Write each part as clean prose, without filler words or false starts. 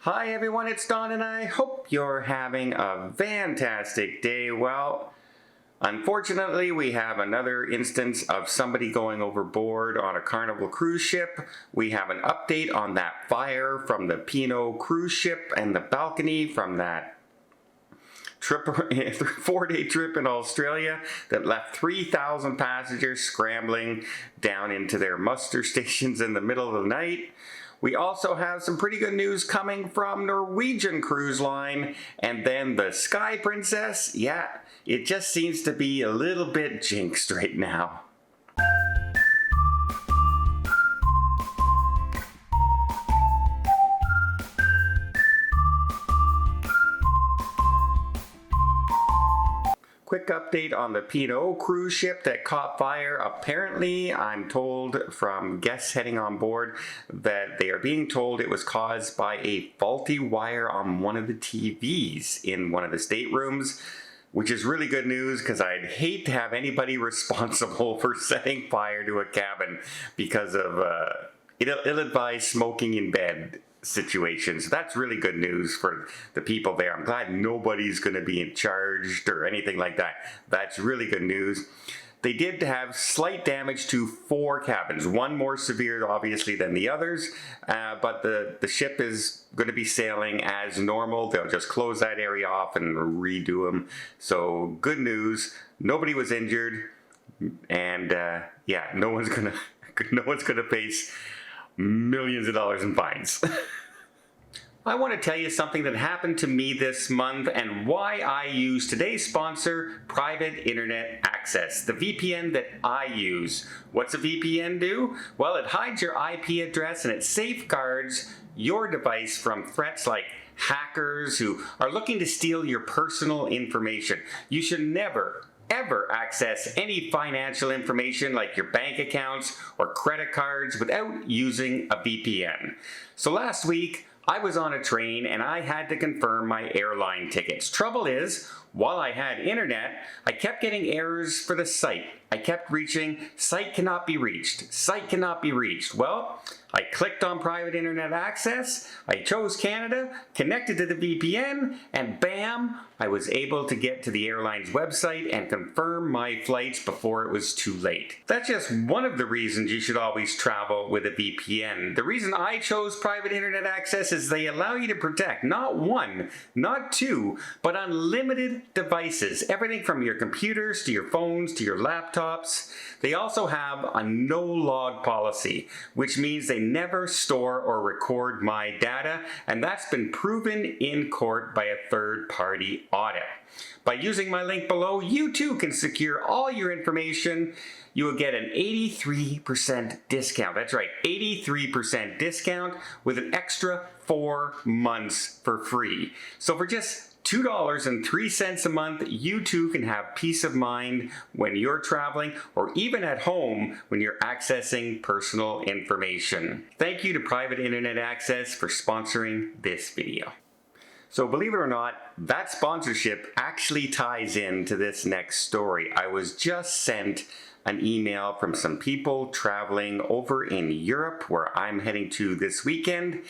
Hi everyone, it's Don and I hope you're having a fantastic day. Well, unfortunately we have another instance of somebody going overboard on a Carnival cruise ship. We have an update on that fire from the Pinot cruise ship and the balcony from that trip, 4-day trip in Australia that left 3,000 passengers scrambling down into their muster stations in the middle of the night. We also have some pretty good news coming from Norwegian Cruise Line, and then the Sky Princess, yeah, it just seems to be a little bit jinxed right now. Quick update on the Pinot cruise ship that caught fire. Apparently, I'm told from guests heading on board that they are being told it was caused by a faulty wire on one of the TVs in one of the staterooms, which is really good news because I'd hate to have anybody responsible for setting fire to a cabin because of ill-advised smoking in bed situations. That's really good news for the people there. I'm glad nobody's going to be charged or anything like that. That's really good news. They did have slight damage to 4 cabins, one more severe obviously than the others, but the ship is going to be sailing as normal. They'll just close that area off and redo them. So good news, nobody was injured, and yeah, no one's gonna face millions of dollars in fines. I want to tell you something that happened to me this month and why I use today's sponsor, Private Internet Access, the VPN that I use. What's a VPN do? Well, it hides your IP address and it safeguards your device from threats like hackers who are looking to steal your personal information. You should never ever access any financial information like your bank accounts or credit cards without using a VPN. So last week, I was on a train and I had to confirm my airline tickets. Trouble is, while I had internet, I kept getting errors for the site. I kept reaching, site cannot be reached, site cannot be reached. Well, I clicked on Private Internet Access, I chose Canada, connected to the VPN, and bam, I was able to get to the airline's website and confirm my flights before it was too late. That's just one of the reasons you should always travel with a VPN. The reason I chose Private Internet Access is they allow you to protect not 1, not 2, but unlimited devices. Everything from your computers to your phones to your laptops. They also have a no-log policy, which means they never store or record my data, and that's been proven in court by a third-party audit. By using my link below, you too can secure all your information. You will get an 83% discount. That's right, 83% discount with an extra 4 months for free. So for just $2.03 a month, you too can have peace of mind when you're traveling or even at home when you're accessing personal information. Thank you to Private Internet Access for sponsoring this video. So believe it or not, that sponsorship actually ties into this next story. I was just sent an email from some people traveling over in Europe where I'm heading to this weekend,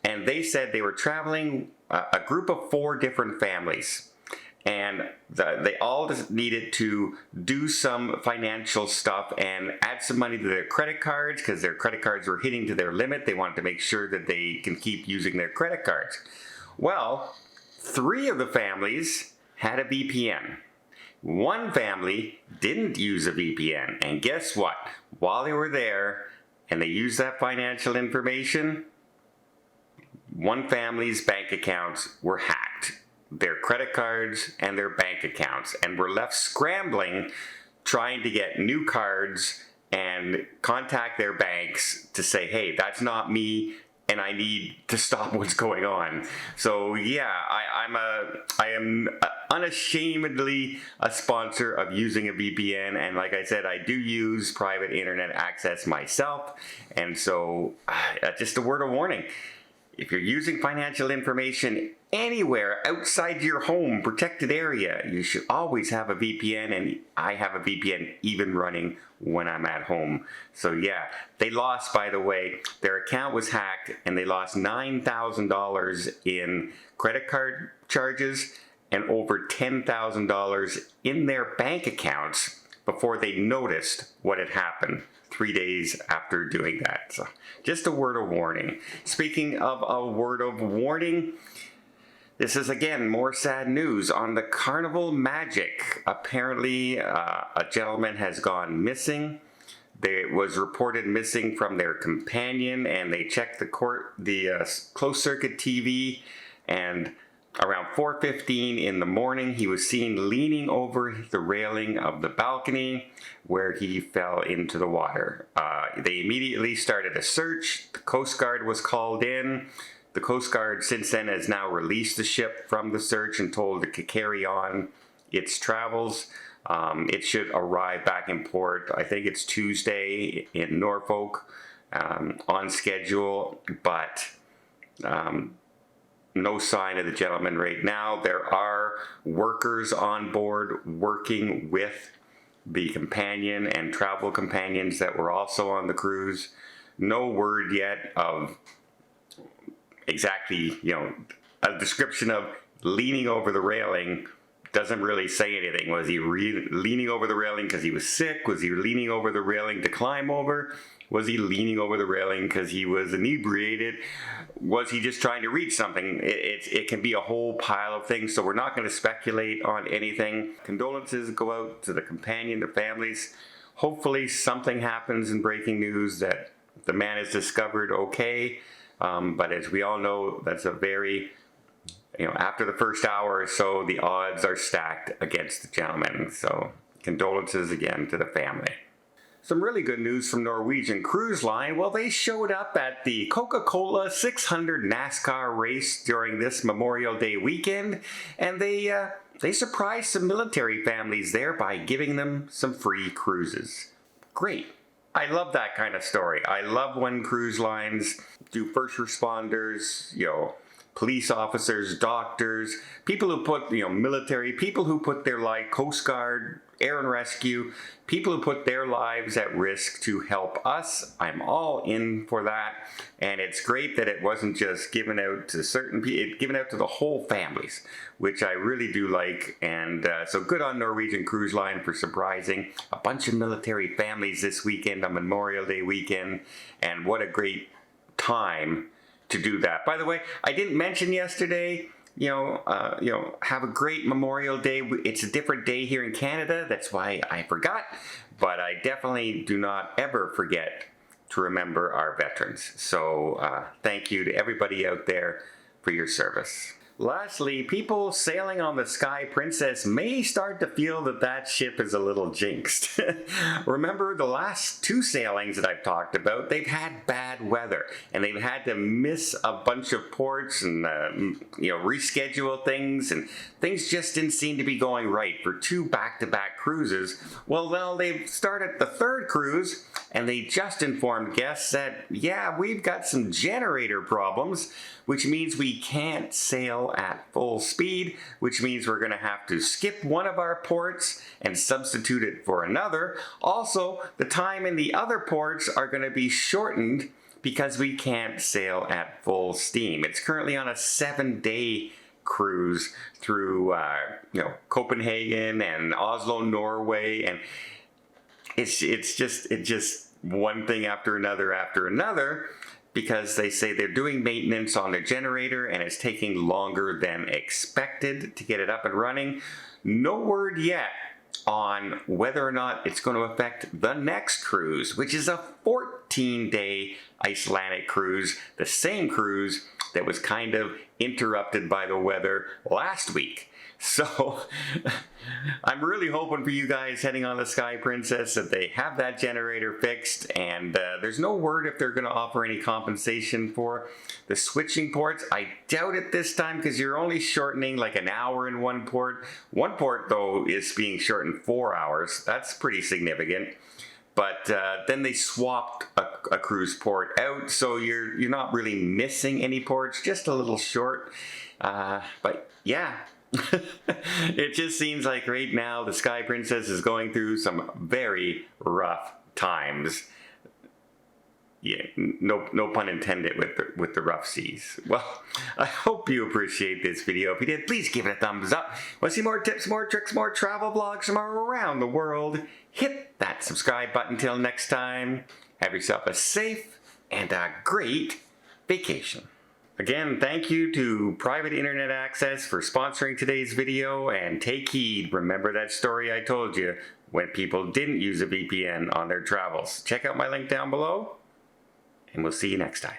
and they said they were traveling a group of 4 different families, and they all just needed to do some financial stuff and add some money to their credit cards because their credit cards were hitting to their limit. They wanted to make sure that they can keep using their credit cards. Well, 3 of the families had a VPN. 1 family didn't use a VPN, and guess what? While they were there and they used that financial information, 1 family's bank accounts were hacked, their credit cards and their bank accounts, and were left scrambling trying to get new cards and contact their banks to say, hey, that's not me and I need to stop what's going on. So yeah, I am unashamedly a sponsor of using a VPN, and like I said, I do use Private Internet Access myself, and so just a word of warning. if you're using financial information anywhere outside your home protected area, you should always have a VPN, and I have a VPN even running when I'm at home. So yeah, they lost, by the way, their account was hacked and they lost $9,000 in credit card charges and over $10,000 in their bank accounts before they noticed what had happened 3 days after doing that. So just a word of warning. Speaking of a word of warning, this is again more sad news on the Carnival MAJESTIC. Apparently a gentleman has gone missing. It was reported missing from their companion, and they checked the closed circuit TV, and around 4:15 in the morning, he was seen leaning over the railing of the balcony where he fell into the water. They immediately started a search. The Coast Guard was called in. The Coast Guard since then has now released the ship from the search and told it to carry on its travels. It should arrive back in port, I think it's Tuesday in Norfolk, on schedule, but no sign of the gentleman right now. There are workers on board working with the companion and travel companions that were also on the cruise. No word yet of exactly, a description of leaning over the railing doesn't really say anything. Was he leaning over the railing because he was sick? Was he leaning over the railing to climb over? Was he leaning over the railing because he was inebriated? Was he just trying to reach something? It can be a whole pile of things, so we're not going to speculate on anything. Condolences go out to the companion, the families. Hopefully something happens in breaking news that the man is discovered okay. But as we all know, that's a very, after the first hour or so, the odds are stacked against the gentleman. So condolences again to the family. Some really good news from Norwegian Cruise Line. Well, they showed up at the Coca-Cola 600 NASCAR race during this Memorial Day weekend, and they surprised some military families there by giving them some free cruises. Great. I love that kind of story. I love when cruise lines do first responders, police officers, doctors, people who put, military, people who put their life, Coast Guard, Air and Rescue, people who put their lives at risk to help us. I'm all in for that. And it's great that it wasn't just given out to certain people, it's given out to the whole families, which I really do like. And so good on Norwegian Cruise Line for surprising a bunch of military families this weekend on Memorial Day weekend. And what a great time to do that. By the way, I didn't mention yesterday, have a great Memorial Day. It's a different day here in Canada. That's why I forgot. But I definitely do not ever forget to remember our veterans. So thank you to everybody out there for your service. Lastly, people sailing on the Sky Princess may start to feel that ship is a little jinxed. Remember the last two sailings that I've talked about, they've had bad weather and they've had to miss a bunch of ports and reschedule things, and things just didn't seem to be going right for two back-to-back cruises. Well, they've started the third cruise and they just informed guests that, yeah, we've got some generator problems, which means we can't sail at full speed, which means we're going to have to skip one of our ports and substitute it for another. Also, the time in the other ports are going to be shortened because we can't sail at full steam. It's currently on a 7-day cruise through Copenhagen and Oslo, Norway, and it's just one thing after another, because they say they're doing maintenance on their generator and it's taking longer than expected to get it up and running. No word yet on whether or not it's going to affect the next cruise, which is a 14-day Icelandic cruise, the same cruise that was kind of interrupted by the weather last week. So I'm really hoping for you guys heading on the Sky Princess that they have that generator fixed, and there's no word if they're going to offer any compensation for the switching ports. I doubt it this time because you're only shortening like an hour in one port. One port, though, is being shortened 4 hours. That's pretty significant. but then they swapped a cruise port out, so you're not really missing any ports, just a little short. But yeah, it just seems like right now the Sky Princess is going through some very rough times. Yeah, no pun intended with the rough seas. Well, I hope you appreciate this video. If you did, please give it a thumbs up. Want to see more tips, more tricks, more travel vlogs from around the world? Hit that subscribe button. Till next time, have yourself a safe and a great vacation. Again, thank you to Private Internet Access for sponsoring today's video, and take heed. Remember that story I told you when people didn't use a VPN on their travels. Check out my link down below, and we'll see you next time.